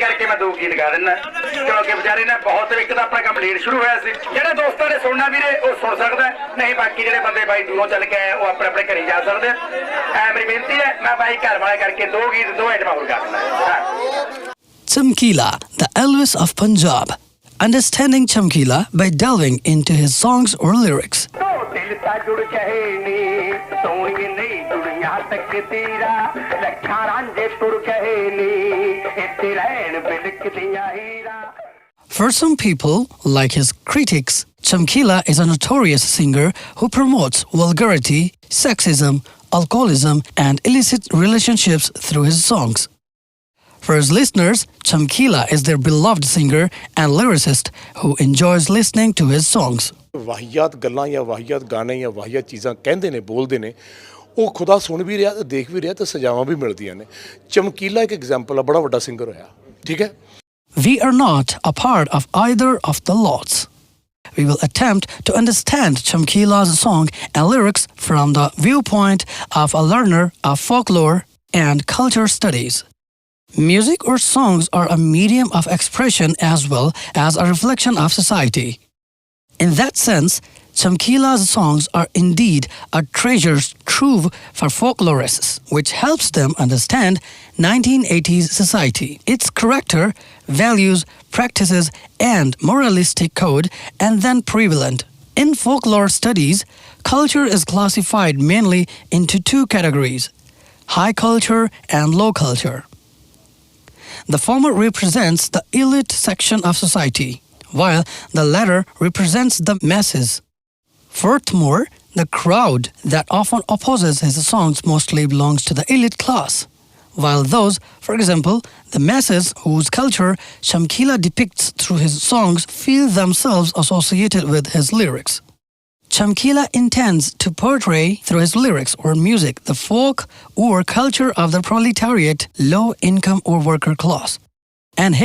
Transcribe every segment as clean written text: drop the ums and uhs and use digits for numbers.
करके मैं 2 गीत गा दिना क्योंकि बेचारे ने बहुत एक तो अपना काम लेट शुरू होया सी जेडे दोस्तों ने सुनना वीरे वो सुन सकदा नहीं बाकी जेडे बंदे भाई दूरों चल के आए वो अपने अपने घरे जा सकदे मेरी बेनती है मैं भाई घर वाले करके 2 गीत 2 आइटम और गा दिना Chamkila, the Elvis of Punjab. Understanding Chamkila by delving into his songs or lyrics. For some people, like his critics, Chamkila is a notorious singer who promotes vulgarity, sexism, alcoholism, and illicit relationships through his songs. For his listeners, Chamkila is their beloved singer and lyricist who enjoys listening to his songs. ਵਾਹੀਆਤ ਗੱਲਾਂ ਜਾਂ ਵਾਹੀਆਤ ਗਾਣੇ ਜਾਂ ਵਾਹੀਆਤ ਚੀਜ਼ਾਂ ਕਹਿੰਦੇ ਨੇ ਬੋਲਦੇ ਨੇ ਉਹ ਖੁਦਾ ਸੁਣ ਵੀ ਰਿਹਾ ਤੇ ਦੇਖ ਵੀ ਰਿਹਾ ਤੇ ਸਜ਼ਾਵਾਂ ਵੀ ਮਿਲਦੀਆਂ ਨੇ ਚਮਕੀਲਾ ਇੱਕ ਐਗਜ਼ਾਮਪਲ ਆ ਬੜਾ ਵੱਡਾ ਸਿੰਗਰ ਹੋਇਆ ਠੀਕ ਹੈ We are not a part of either of the lots. We will attempt to understand Chamkila's song and lyrics from the viewpoint of a learner of folklore and culture studies. Music or songs are a medium of expression as well as a reflection of society. In that sense, Chamkila's songs are indeed a treasure trove for folklorists, which helps them understand 1980s society, its character, values, practices, and moralistic code, and then prevalent. In folklore studies, culture is classified mainly into 2 categories: high culture and low culture. The former represents the elite section of society, while the latter represents the masses. Furthermore, the crowd that often opposes his songs mostly belongs to the elite class, while those, for example, the masses whose culture Chamkila depicts through his songs feel themselves associated with his lyrics. Chamkila intends to portray through his lyrics or music the folk or culture of the proletariat, low-income or worker class. And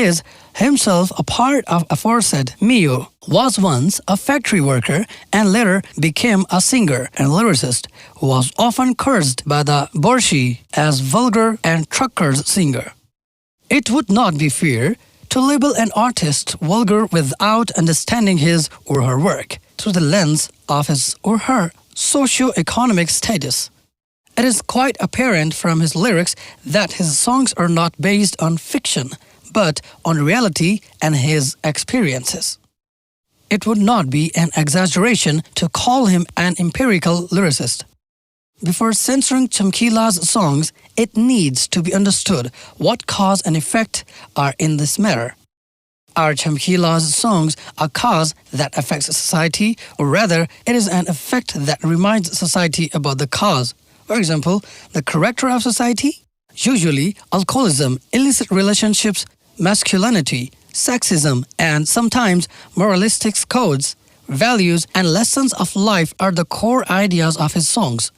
himself a part of aforesaid Mio, was once a factory worker and later became a singer and lyricist who was often cursed by the bourgeoisie as vulgar and truckers singer. It would not be fair to label an artist vulgar without understanding his or her work through the lens of his or her socio-economic status. It is quite apparent from his lyrics that his songs are not based on fiction, but on reality and his experiences. It would not be an exaggeration to call him an empirical lyricist. Before censoring Chamkila's songs, it needs to be understood what cause and effect are in this matter. Are Chamkila's songs a cause that affects society, or rather, it is an effect that reminds society about the cause? For example, the character of society? Usually, alcoholism, illicit relationships, masculinity, sexism, and sometimes moralistic codes, values, and lessons of life are the core ideas of his songs.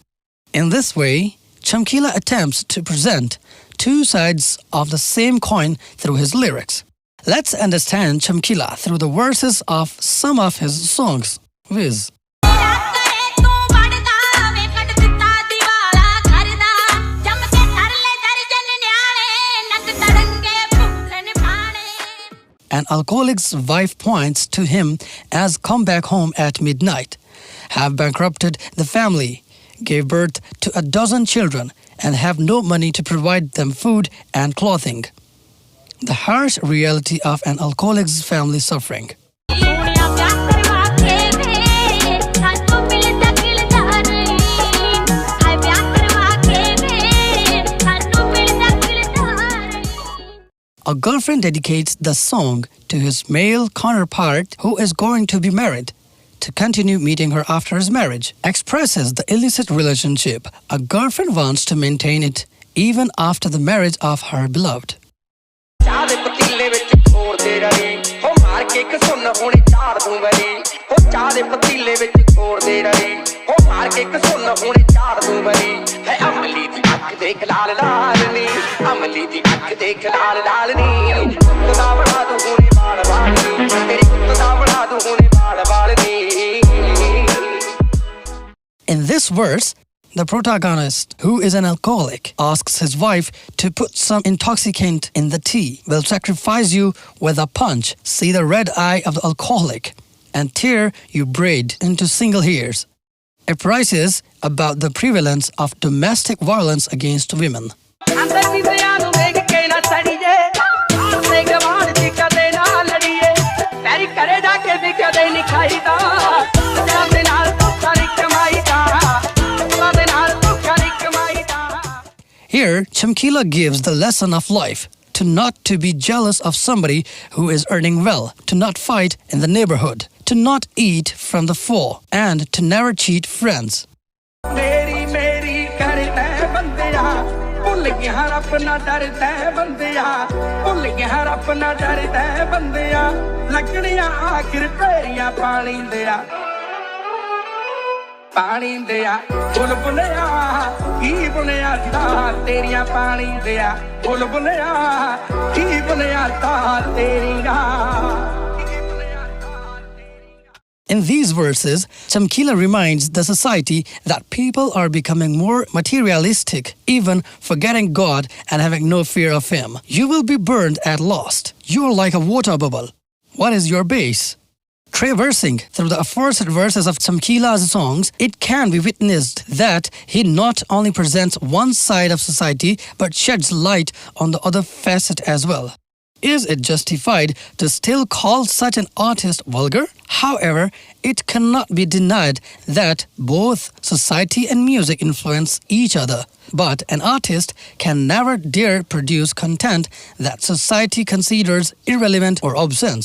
In this way, Chamkila attempts to present 2 sides of the same coin through his lyrics. Let's understand Chamkila through the verses of some of his songs. Viz. An alcoholic's wife points to him as come back home at midnight, have bankrupted the family, gave birth to a dozen children, and have no money to provide them food and clothing. The harsh reality of an alcoholic's family suffering. A girlfriend dedicates the song to his male counterpart who is going to be married, to continue meeting her after his marriage, expresses the illicit relationship. A girlfriend wants to maintain it even after the marriage of her beloved. In this verse, The protagonist, who is an alcoholic, asks his wife to put some intoxicant in the tea, will sacrifice you with a punch, see the red eye of the alcoholic, and tear your braid into single hairs. Apprises about the prevalence of domestic violence against women. Here, Chamkila gives the lesson of life, to not to be jealous of somebody who is earning well, to not fight in the neighborhood, to not eat from the floor, and to never cheat friends. ਪਾਣੀ ਦਿਆ ਬੁਲ ਬੁਲਿਆ ਕੀ ਬੁਲਿਆ ਤਾਂ ਤੇਰੀਆਂ ਪਾਣੀ ਦਿਆ ਬੁਲ ਬੁਲਿਆ ਕੀ ਬੁਲਿਆ ਤਾਂ ਤੇਰੀਆਂ In these verses, Chamkila reminds the society that people are becoming more materialistic, even forgetting God and having no fear of Him. You will be burned at last. You are like a water bubble. What is your base? Traversing through the aforesaid verses of Chamkila's songs, it can be witnessed that he not only presents one side of society but sheds light on the other facet as well. Is it justified to still call such an artist vulgar? However, it cannot be denied that both society and music influence each other. But an artist can never dare produce content that society considers irrelevant or obscene.